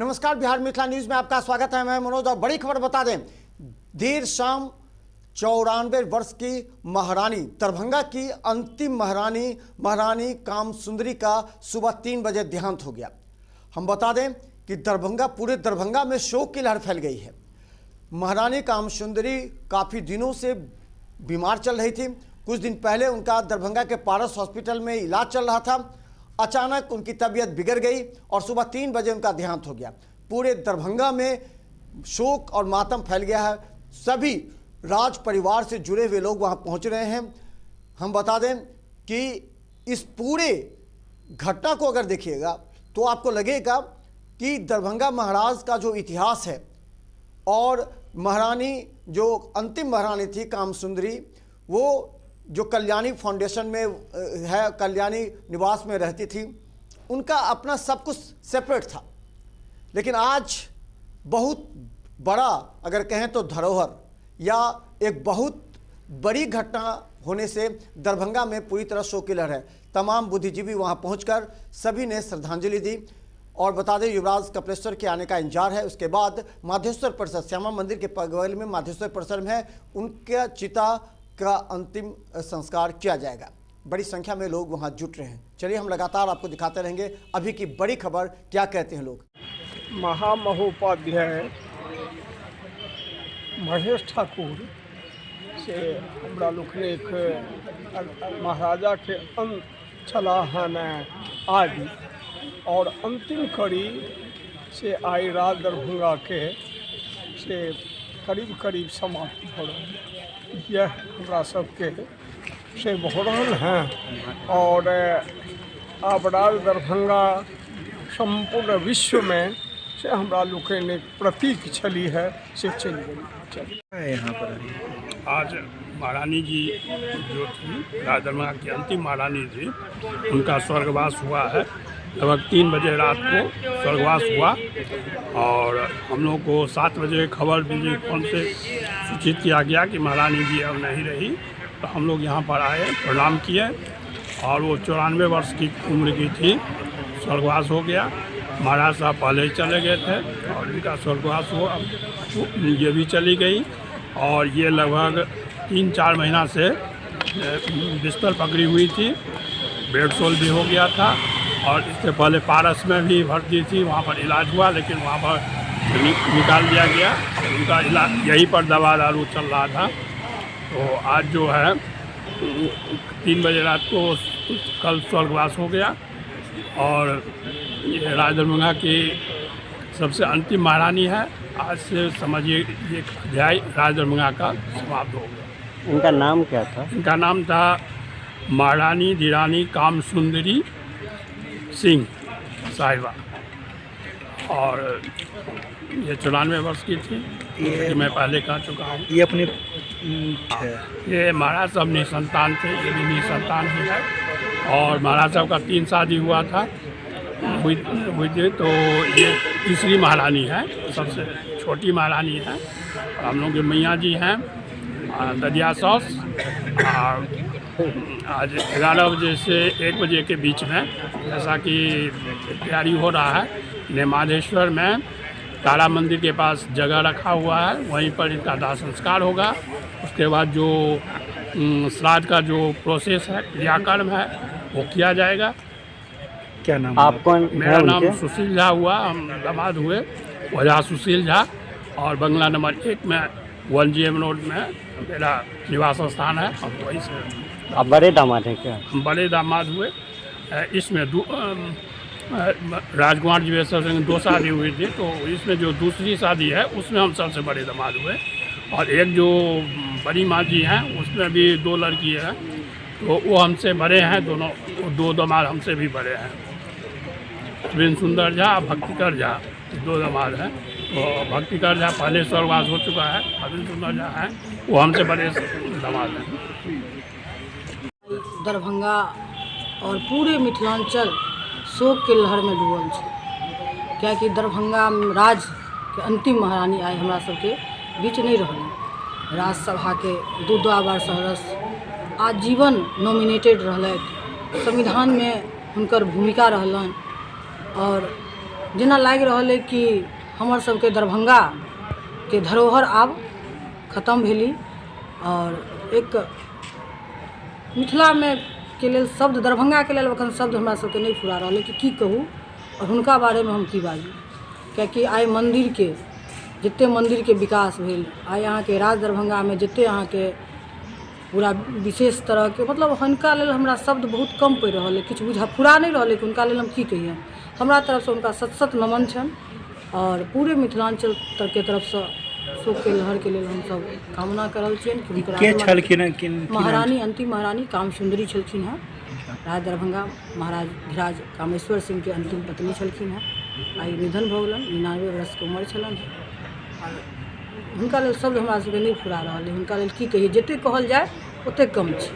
नमस्कार, बिहार मिथिला न्यूज में आपका स्वागत है। मैं मनोज और बड़ी खबर बता दें, देर शाम 94 वर्ष की महारानी, दरभंगा की अंतिम महारानी कामसुंदरी का सुबह 3 बजे देहांत हो गया। हम बता दें कि पूरे दरभंगा में शोक की लहर फैल गई है। महारानी कामसुंदरी काफ़ी दिनों से बीमार चल रही थी। कुछ दिन पहले उनका दरभंगा के पारस हॉस्पिटल में इलाज चल रहा था। अचानक उनकी तबीयत बिगड़ गई और सुबह 3 बजे उनका देहांत हो गया। पूरे दरभंगा में शोक और मातम फैल गया है। सभी राज परिवार से जुड़े हुए लोग वहां पहुंच रहे हैं। हम बता दें कि इस पूरे घटना को अगर देखिएगा तो आपको लगेगा कि दरभंगा महाराज का जो इतिहास है और महारानी जो अंतिम महारानी थी कामसुंदरी, वो जो कल्याणी फाउंडेशन में है, कल्याणी निवास में रहती थी, उनका अपना सब कुछ सेपरेट था। लेकिन आज बहुत बड़ा अगर कहें तो धरोहर या एक बहुत बड़ी घटना होने से दरभंगा में पूरी तरह शोक की लहर है। तमाम बुद्धिजीवी वहां पहुंचकर सभी ने श्रद्धांजलि दी। और बता दें, युवराज कपिलेश्वर के आने का इंतजार है। उसके बाद माधेश्वर परिसर, श्यामा मंदिर के बगल में माधेश्वर परिसर में है, उनके चिता का अंतिम संस्कार किया जाएगा। बड़ी संख्या में लोग वहां जुट रहे हैं। चलिए हम लगातार आपको दिखाते रहेंगे अभी की बड़ी खबर, क्या कहते हैं लोग। महामहोपाध्याय महेश ठाकुर से हमरा लोग ने एक महाराजा के अंत छलाहन आदि और अंतिम कड़ी से आई राज दरभंगा के से करीब समाप्त हो रहा। यह हमरा सबके से भोरन हैं और अब राज दरभंगा संपूर्ण विश्व में से हमरा लोग ने प्रतीक छली है से चली गई। यहाँ पर आज महारानी जी जो थी, राज दरभंगा की अंतिम महारानी थी, उनका स्वर्गवास हुआ है। लगभग 3 बजे रात को स्वर्गवास हुआ और हम लोग को 7 बजे खबर बिजली फोन से सूचित किया गया कि महारानी जी अब नहीं रही। तो हम लोग यहाँ पर आए, प्रणाम किए और वो 94 वर्ष की उम्र की थी, स्वर्गवास हो गया। महाराज साहब पहले ही चले गए थे और इनका स्वर्गवास हुआ, ये भी चली गई। और ये लगभग 3-4 महीना से बिस्तर पकड़ी हुई थी, बेड सोल भी हो गया था और इससे पहले पारस में भी भर्ती थी, वहाँ पर इलाज हुआ लेकिन वहाँ पर निकाल दिया गया। उनका इलाज यहीं पर दवा दारू चल रहा था। तो आज जो है 3 बजे रात को कल स्वर्गवास हो गया और ये राज दरभंगा की सबसे अंतिम महारानी है। आज से समझिए एक अध्याय राज दरभंगा का समाप्त हो गया। इनका नाम क्या था? इनका नाम था महारानी धीरानी कामसुंदरी सिंह साहिबा और ये 94 वर्ष की थी, ये मैं पहले कह चुका हूँ। ये अपने ये महाराज साहब निसंतान थे, ये भी निसंतान ही है। और महाराज साहब का 3 शादी हुआ था हुई थी, तो ये तीसरी महारानी है, सबसे छोटी महारानी है। और हम लोग के मैया जी हैं ददिया सॉस। आज 11 बजे से 1 बजे के बीच में जैसा कि तैयारी हो रहा है, ने माधेश्वर में तारा मंदिर के पास जगह रखा हुआ है, वहीं पर इनका दाह संस्कार होगा। उसके बाद जो श्राद्ध का जो प्रोसेस है, क्रियाकर्म है, वो किया जाएगा। क्या नाम आपको? मेरा नाम सुशील झा हुआ, हम दामाद हुए वजह सुशील झा। और बंगला नंबर 1 में 1GM रोड में मेरा निवास स्थान है। हम वहीं से। आप बड़े दामाद हैं क्या? हम बड़े दामाद हुए। इसमें राजकुमार जी से 2 शादी हुई थी, तो इसमें जो दूसरी शादी है उसमें हम सबसे बड़े दामाद हुए। और एक जो बड़ी माँ जी हैं उसमें भी 2 लड़की हैं, तो वो हमसे बड़े हैं। दोनों 2 दामाद हमसे भी बड़े हैं। वीरेंद्र सुंदर झा, भक्तिकर झा, 2 दामाद हैं। तो भक्तिकर झा पहले स्वर्गवास हो चुका है, वीरेंद्र सुंदर झा हैं, वो हमसे बड़े दामाद हैं। दरभंगा और पूरे मिथिलांचल शोक के लहर में डूबल छै, कियाकि दरभंगा राज के अंतिम महारानी आइ हमरा सबके बीच नहीं रहल। राज्यसभा के 2 बार सदस्य आजीवन नॉमिनेटेड रहलथि, संविधान में हुनकर भूमिका रहलन और जेना लागि रहल है कि हमर सबके दरभंगा के धरोहर आब खत्म भेली और एक मिथिला में के लेल शब्द दरभंगा के लेल अखन शब्द हमरा सबके नहीं फुरा रहल है कि की कहूँ और हुनका बारे में हम की बाजू। कियाकि आइ मंदिर के जते मंदिर के विकास भेल, आइ यहाँ के राज दरभंगा में जते यहाँ के पूरा विशेष तरह के मतलब हुनका लेल हमरा शब्द बहुत कम पड़ि रहल है, किछु बुझा फुरा नहीं रहल है कि हुनका लेल हम की कहिए। हमरा तरफ से हुनका सत सत नमन छन और पूरे मिथिलांचल के तरफ से शोक के लहर के लिए हम सब कामना करल छियन कि हुनकर महारानी अंतिम महारानी कामसुंदरी छलखिन हैं। राज दरभंगा महाराज धीराज कामेश्वर सिंह के अंतिम पत्नी छलखिन हैं। आई निधन भऽ गेलन, 99 वर्ष के उम्र छलन और हुनका लेल शब्द हमरा सबके नहीं फुरा रहल है। हुनका लेल की कहिए, जते कहल जाए ओते कम छै।